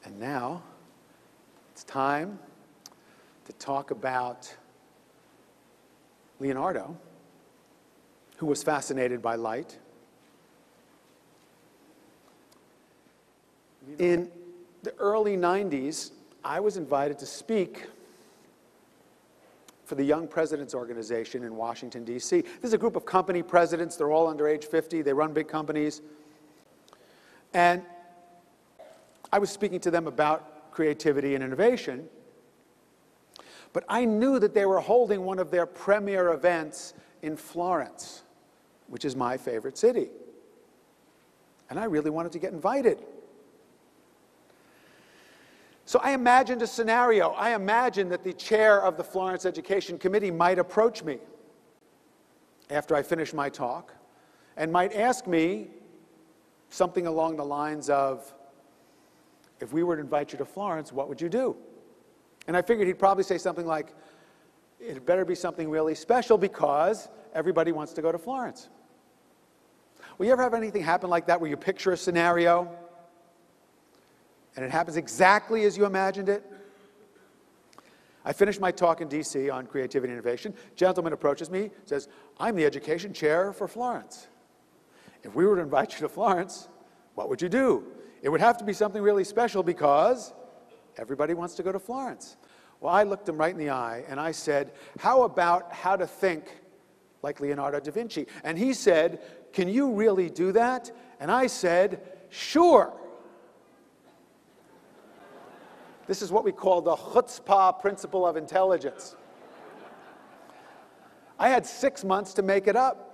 And now, it's time to talk about Leonardo, who was fascinated by light. In the early 90s, I was invited to speak for the Young Presidents Organization in Washington, D.C. This is a group of company presidents. They're all under age 50. They run big companies. And I was speaking to them about creativity and innovation. But I knew that they were holding one of their premier events in Florence, which is my favorite city. And I really wanted to get invited. So I imagined a scenario. I imagined that the chair of the Florence Education Committee might approach me after I finished my talk and might ask me something along the lines of, if we were to invite you to Florence, what would you do? And I figured he'd probably say something like, it better be something really special because everybody wants to go to Florence. Well, you ever have anything happen like that where you picture a scenario and it happens exactly as you imagined it? I finished my talk in D.C. on creativity and innovation. Gentleman approaches me, says, I'm the education chair for Florence. If we were to invite you to Florence, what would you do? It would have to be something really special because everybody wants to go to Florence. Well, I looked him right in the eye and I said, how about how to think like Leonardo da Vinci? And he said, can you really do that? And I said, sure. This is what we call the chutzpah principle of intelligence. I had 6 months to make it up.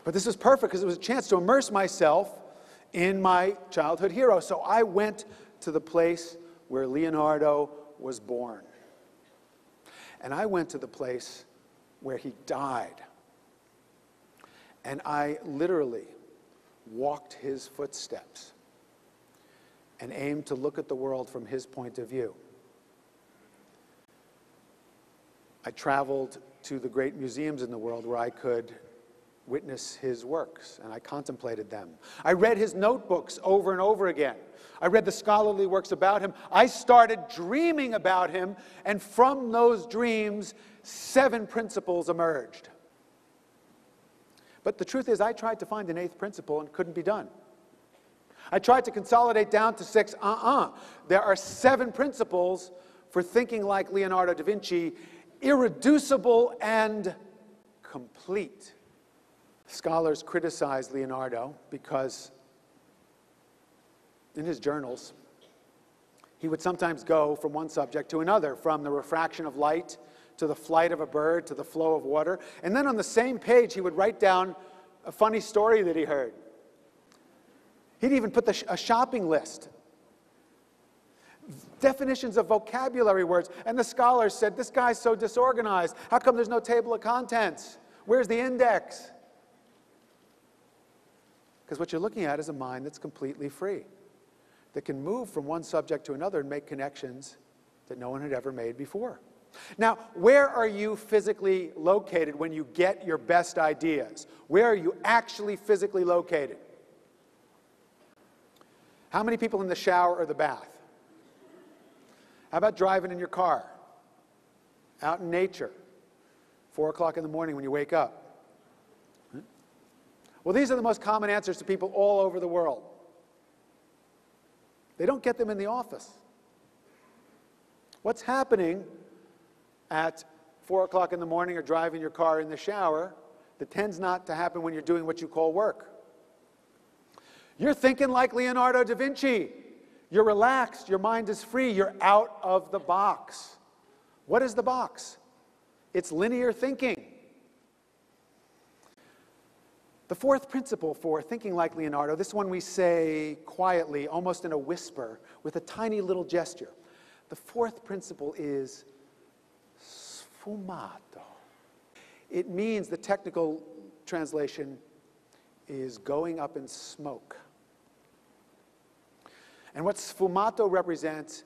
But this was perfect because it was a chance to immerse myself in my childhood hero. So I went to the place where Leonardo was born. And I went to the place where he died. And I literally walked his footsteps and aimed to look at the world from his point of view. I traveled to the great museums in the world where I could witness his works, and I contemplated them. I read his notebooks over and over again. I read the scholarly works about him. I started dreaming about him, and from those dreams, 7 principles emerged. But the truth is, I tried to find an 8th principle and couldn't be done. I tried to consolidate down to 6. There are 7 principles for thinking like Leonardo da Vinci, irreducible and complete. Scholars criticize Leonardo because in his journals, he would sometimes go from one subject to another, from the refraction of light to the flight of a bird to the flow of water. And then on the same page, he would write down a funny story that he heard. He'd even put a shopping list, definitions of vocabulary words. And the scholars said, this guy's so disorganized. How come there's no table of contents? Where's the index? Because what you're looking at is a mind that's completely free, that can move from one subject to another and make connections that no one had ever made before. Now, where are you physically located when you get your best ideas? Where are you actually physically located? How many people in the shower or the bath? How about driving in your car? Out in nature? 4 o'clock in the morning when you wake up? Well, these are the most common answers to people all over the world. They don't get them in the office. What's happening at 4 o'clock in the morning or driving your car in the shower that tends not to happen when you're doing what you call work? You're thinking like Leonardo da Vinci. You're relaxed. Your mind is free. You're out of the box. What is the box? It's linear thinking. The 4th principle for thinking like Leonardo, this one we say quietly, almost in a whisper, with a tiny little gesture. The 4th principle is sfumato. It means, the technical translation is going up in smoke. And what sfumato represents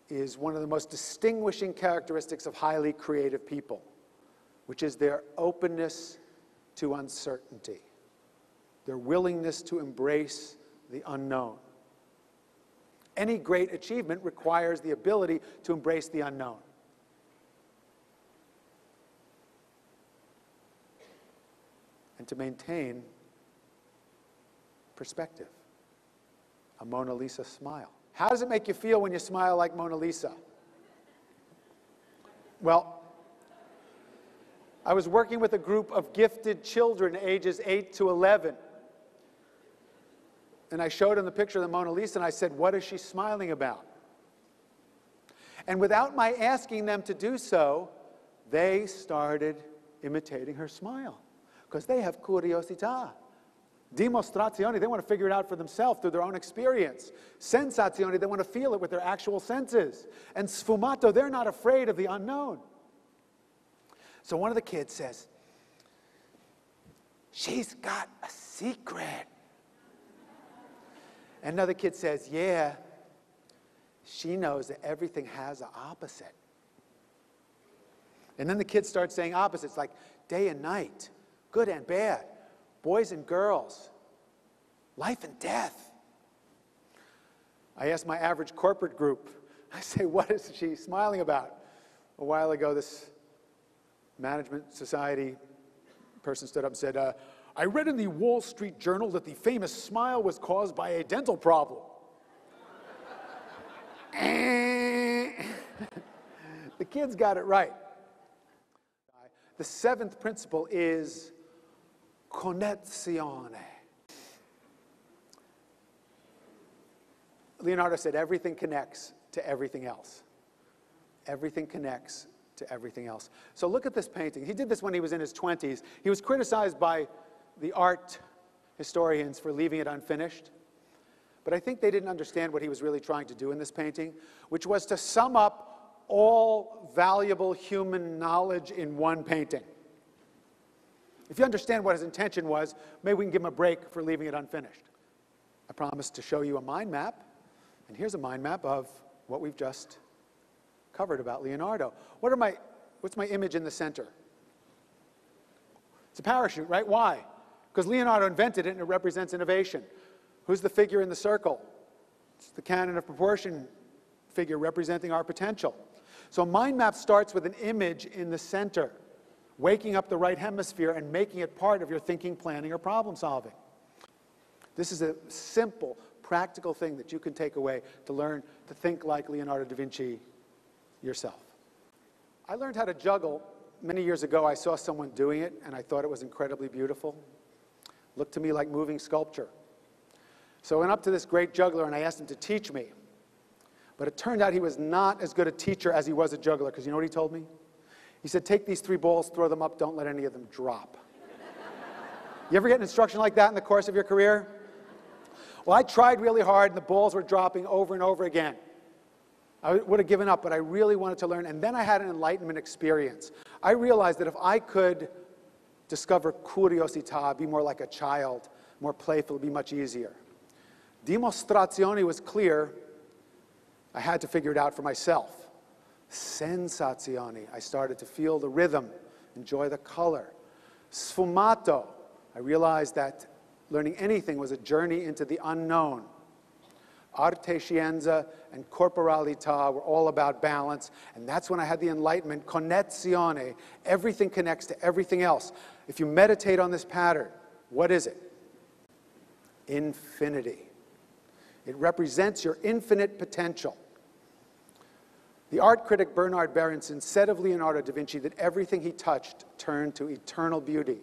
is one of the most distinguishing characteristics of highly creative people, which is their openness to uncertainty, their willingness to embrace the unknown. Any great achievement requires the ability to embrace the unknown. And to maintain perspective. A Mona Lisa smile. How does it make you feel when you smile like Mona Lisa? Well, I was working with a group of gifted children ages 8 to 11. And I showed them the picture of the Mona Lisa, and I said, what is she smiling about? And without my asking them to do so, they started imitating her smile. Because they have curiosità. Dimostrazione, they want to figure it out for themselves through their own experience. Sensazione, they want to feel it with their actual senses. And sfumato, they're not afraid of the unknown. So one of the kids says, she's got a secret. And another kid says, yeah, she knows that everything has an opposite. And then the kids start saying opposites, like day and night, good and bad, boys and girls, life and death. I asked my average corporate group, I say, what is she smiling about? A while ago, this management society person stood up and said, I read in the Wall Street Journal that the famous smile was caused by a dental problem. The kids got it right. The seventh principle is connessione. Leonardo said everything connects to everything else. Everything connects to everything else. So look at this painting. He did this when he was in his 20s. He was criticized by the art historians for leaving it unfinished. But I think they didn't understand what he was really trying to do in this painting, which was to sum up all valuable human knowledge in one painting. If you understand what his intention was, maybe we can give him a break for leaving it unfinished. I promised to show you a mind map, and here's a mind map of what we've just covered about Leonardo. What's my image in the center? It's a parachute, right? Why? Because Leonardo invented it and it represents innovation. Who's the figure in the circle? It's the canon of proportion figure representing our potential. So a mind map starts with an image in the center, waking up the right hemisphere and making it part of your thinking, planning, or problem solving. This is a simple, practical thing that you can take away to learn to think like Leonardo da Vinci yourself. I learned how to juggle many years ago. I saw someone doing it and I thought it was incredibly beautiful. Looked to me like moving sculpture. So I went up to this great juggler and I asked him to teach me. But it turned out he was not as good a teacher as he was a juggler, because you know what he told me? He said, take these 3 balls, throw them up, don't let any of them drop. You ever get an instruction like that in the course of your career? Well, I tried really hard and the balls were dropping over and over again. I would have given up, but I really wanted to learn. And then I had an enlightenment experience. I realized that if I could discover curiosità, be more like a child, more playful, it would be much easier. Dimostrazione was clear. I had to figure it out for myself. Sensazione, I started to feel the rhythm, enjoy the color. Sfumato, I realized that learning anything was a journey into the unknown. Arte, scienza, and corporalità were all about balance, and that's when I had the enlightenment. Connessione, everything connects to everything else. If you meditate on this pattern, what is it? Infinity. It represents your infinite potential. The art critic Bernard Berenson said of Leonardo da Vinci that everything he touched turned to eternal beauty.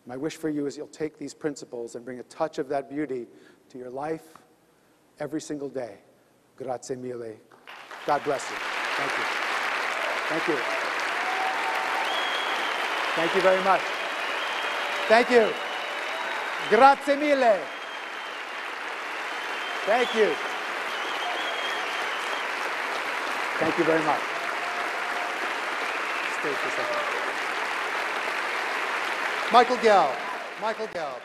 My wish for you is you'll take these principles and bring a touch of that beauty to your life every single day. Grazie mille. God bless you. Thank you. Thank you. Thank you very much. Thank you. Grazie mille. Thank you. Thank you very much. Stay for a second. Michael Gelb. Michael Gelb.